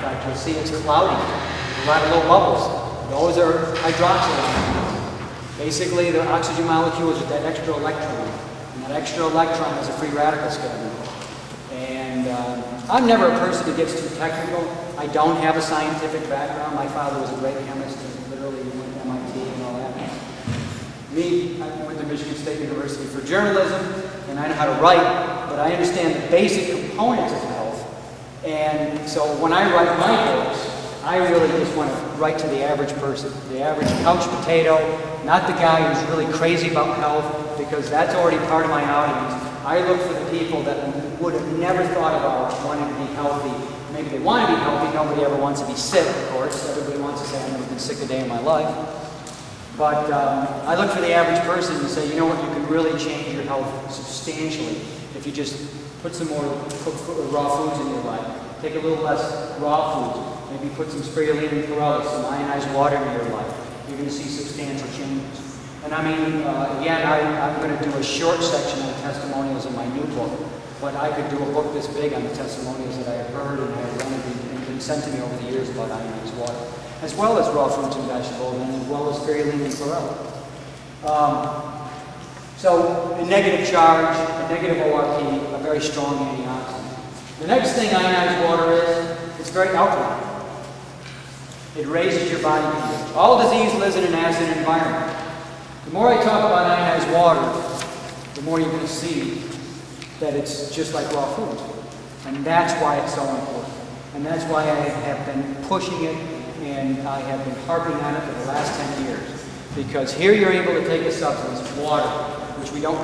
fact, you'll see it's cloudy. A lot of little bubbles. Those are hydroxyl. Basically, the oxygen molecules with that extra electron. And that extra electron is a free radical scavenger. And I'm never a person who gets too technical. I don't have a scientific background. My father was a great chemist and literally went to MIT and all that. Me, I went to Michigan State University for journalism, and I know how to write, but I understand the basic components of health. And so when I write my books, I really just want to write to the average person, the average couch potato, not the guy who's really crazy about health, because that's already part of my audience. I look for the people that would have never thought about wanting to be healthy. Maybe they want to be healthy. Nobody ever wants to be sick, of course. Everybody wants to say, I've never been sick a day in my life. But I look for the average person and say, you know what, you can really change your health substantially if you just put some more raw foods in your life. Take a little less raw foods. Maybe put some Spirulina and Chlorella, some ionized water in your life. You're going to see substantial changes. And I mean, again, I'm going to do a short section on testimonials in my new book, but I could do a book this big on the testimonials that I have heard and have learned and been sent to me over the years about ionized water, as well as raw fruits and vegetables, and as well as Spirulina and Chlorella. So, a negative charge, a negative ORP, a very strong antioxidant. The next thing ionized water is, it's very alkaline. It raises your body pH. All disease lives in an acid environment. The more I talk about ionized water, the more you're going to see that it's just like raw food. And that's why it's so important. And that's why I have been pushing it, and I have been harping on it for the last 10 years. Because here you're able to take a substance, water, which we don't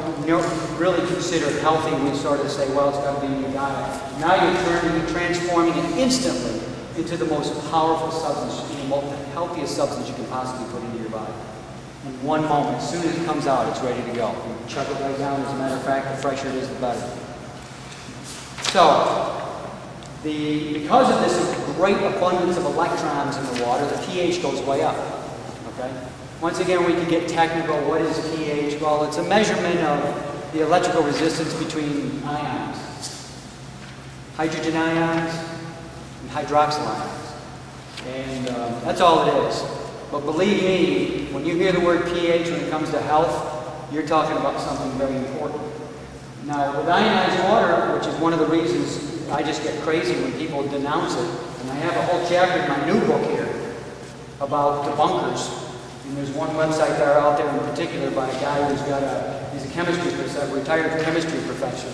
really consider healthy. We sort of say, well, it's got to be in your diet. Now you're transforming it instantly into the most powerful substance, the healthiest substance you can possibly put into your body. In one moment, as soon as it comes out, it's ready to go. You can chuck it right down. As a matter of fact, the fresher it is, the better. So, because of this great abundance of electrons in the water, the pH goes way up. Okay? Once again, we can get technical. What is pH? Well, it's a measurement of the electrical resistance between ions. Hydrogen ions and hydroxyl ions. And that's all it is. But believe me, when you hear the word pH when it comes to health, you're talking about something very important. Now, with ionized water, which is one of the reasons I just get crazy when people denounce it, and I have a whole chapter in my new book here about debunkers. And there's one website there out there in particular by a guy who's he's a chemistry professor, retired chemistry professor.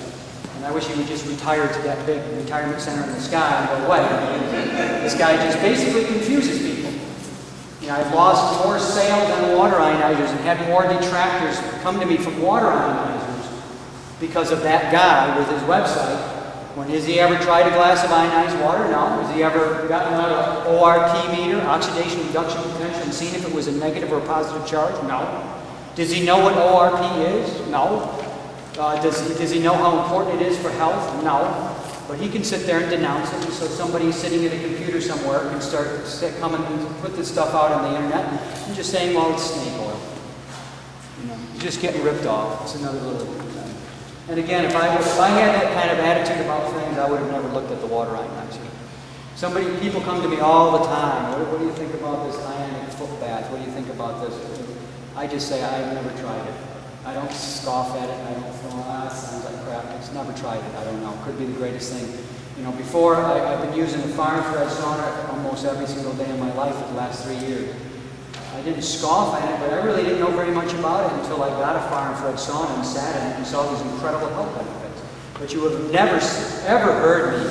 And I wish he would just retire to that big retirement center in the sky and go away. This guy just basically confuses people. You know, I've lost more sales on water ionizers and had more detractors come to me from water ionizers because of that guy with his website. Has he ever tried a glass of ionized water? No. Has he ever gotten out an ORP meter, Oxidation Reduction Potential, and seen if it was a negative or a positive charge? No. Does he know what ORP is? No. Does he know how important it is for health? No. But he can sit there and denounce it, so somebody sitting at a computer somewhere can coming and put this stuff out on the internet and just saying, well, it's snake oil. You know, you're just getting ripped off. It's another little thing. And again, if I had that kind of attitude about things, I would have never looked at the water ionizer. People come to me all the time. What do you think about this ionic foot bath? What do you think about this? I just say, I've never tried it. I don't scoff at it. I don't feel, it sounds like crap. I just never tried it. I don't know. It could be the greatest thing. You know, before, I've been using a far-infrared sauna almost every single day of my life for the last 3 years. I didn't scoff at it, but I really didn't know very much about it until I got a far-infrared sauna and sat in it and saw these incredible health benefits. But you have never, ever heard me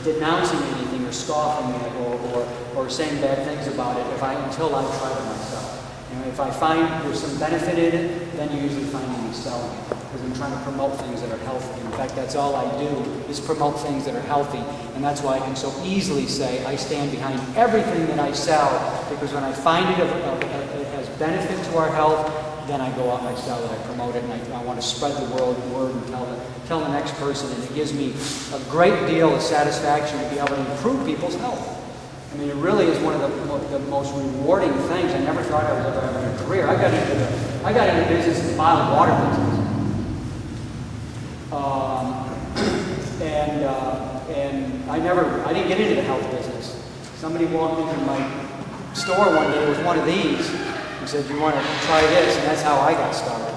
denouncing anything or scoffing it or saying bad things about it until I've tried it myself. You know, if I find there's some benefit in it, then you usually find me selling it, because I'm trying to promote things that are healthy. In fact, that's all I do, is promote things that are healthy, and that's why I can so easily say I stand behind everything that I sell, because when I find it has benefit to our health, then I go out and I sell it, I promote it, and I want to spread the word and tell the next person, and it gives me a great deal of satisfaction to be able to improve people's health. I mean, it really is one of the most rewarding things. I never thought I would ever have in a career. I got into business in the bottled water business. And I didn't get into the health business. Somebody walked into my store one day with one of these and said, "You want to try this?" And that's how I got started.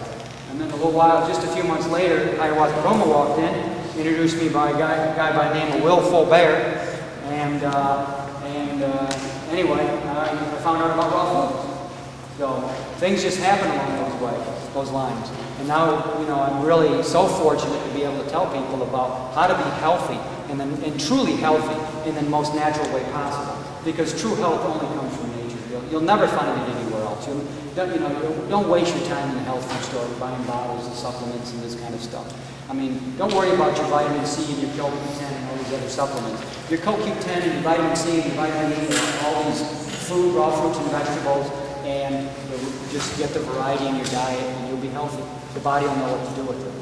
And then a little while, just a few months later, Hiawatha Roma walked in, introduced me by a guy by the name of Will Fulbert, and anyway, I found out about raw foods. So things just happen along those lines. And now, you know, I'm really so fortunate to be able to tell people about how to be healthy and truly healthy in the most natural way possible. Because true health only comes from nature. You'll never find it anywhere else. Don't waste your time in the health food store buying bottles of supplements and this kind of stuff. I mean, don't worry about your vitamin C and your CoQ10 and all these other supplements. Your CoQ10 and your vitamin C and your vitamin E and all these food, raw fruits and vegetables, and just get the variety in your diet and you'll be healthy. The body will know what to do with it.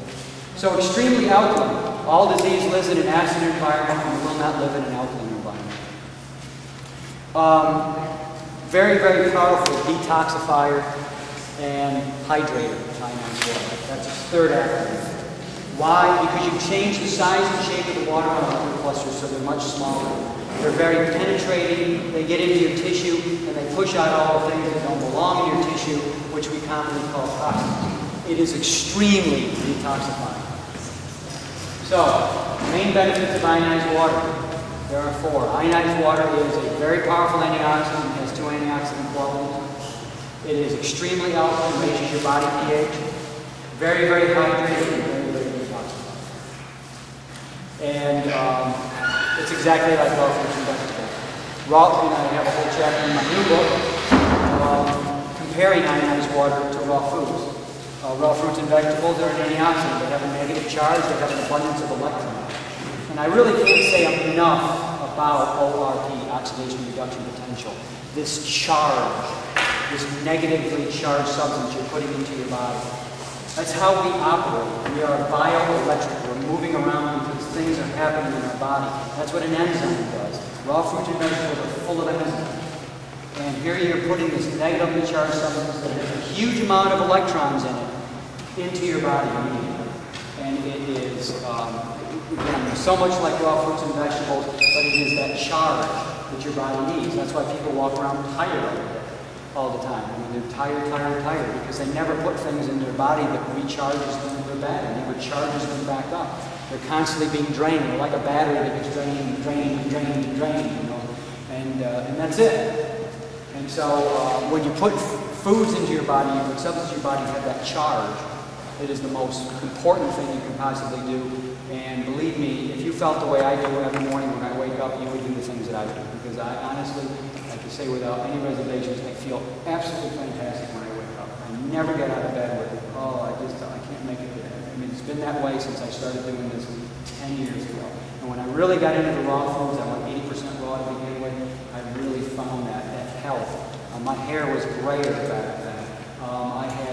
So extremely alkaline. All disease lives in an acid environment and will not live in an alkaline environment. Very, very powerful detoxifier and hydrator, ionized water. That's its third acronym. Why? Because you change the size and shape of the water molecule clusters so they're much smaller. They're very penetrating, they get into your tissue, and they push out all the things that don't belong in your tissue, which we commonly call toxins. It is extremely detoxifying. So, main benefits of ionized water. There are 4. Ionized water is a very powerful antioxidant. It has 2 antioxidant qualities. It is extremely alkaline, raises your body pH. Very, very hydrating, and very, very detoxifying. And it's exactly like raw fruits and vegetables. I have a whole chapter in my new book comparing ionized water to raw foods. Raw fruits and vegetables are an antioxidant. They have a negative charge. They have an abundance of electrons. And I really can't say enough about ORP, Oxidation Reduction Potential. This charge, this negatively charged substance you're putting into your body. That's how we operate. We are bioelectric. We're moving around because things are happening in our body. That's what an enzyme does. Raw fruits and vegetables are full of enzymes. And here you're putting this negatively charged substance that has a huge amount of electrons in it into your body immediately. And it is, again, so much like raw fruits and vegetables, but it is that charge that your body needs. That's why people walk around tired all the time. I mean, they're tired, because they never put things in their body that recharges them when they're bad, and it recharges them back up. They're constantly being drained. They're like a battery that gets drained, you know, and that's it. And so when you put foods into your body, you put substances in your body, you have that charge. It is the most important thing you can possibly do. And believe me, if you felt the way I do every morning when I wake up, you would do the things that I do. Because I honestly, I can say without any reservations, I feel absolutely fantastic when I wake up. I never get out of bed with, I can't make it today. I mean, it's been that way since I started doing this 10 years ago. And when I really got into the raw foods, I went 80% raw to begin with, I really found that health. My hair was grayer back then. I had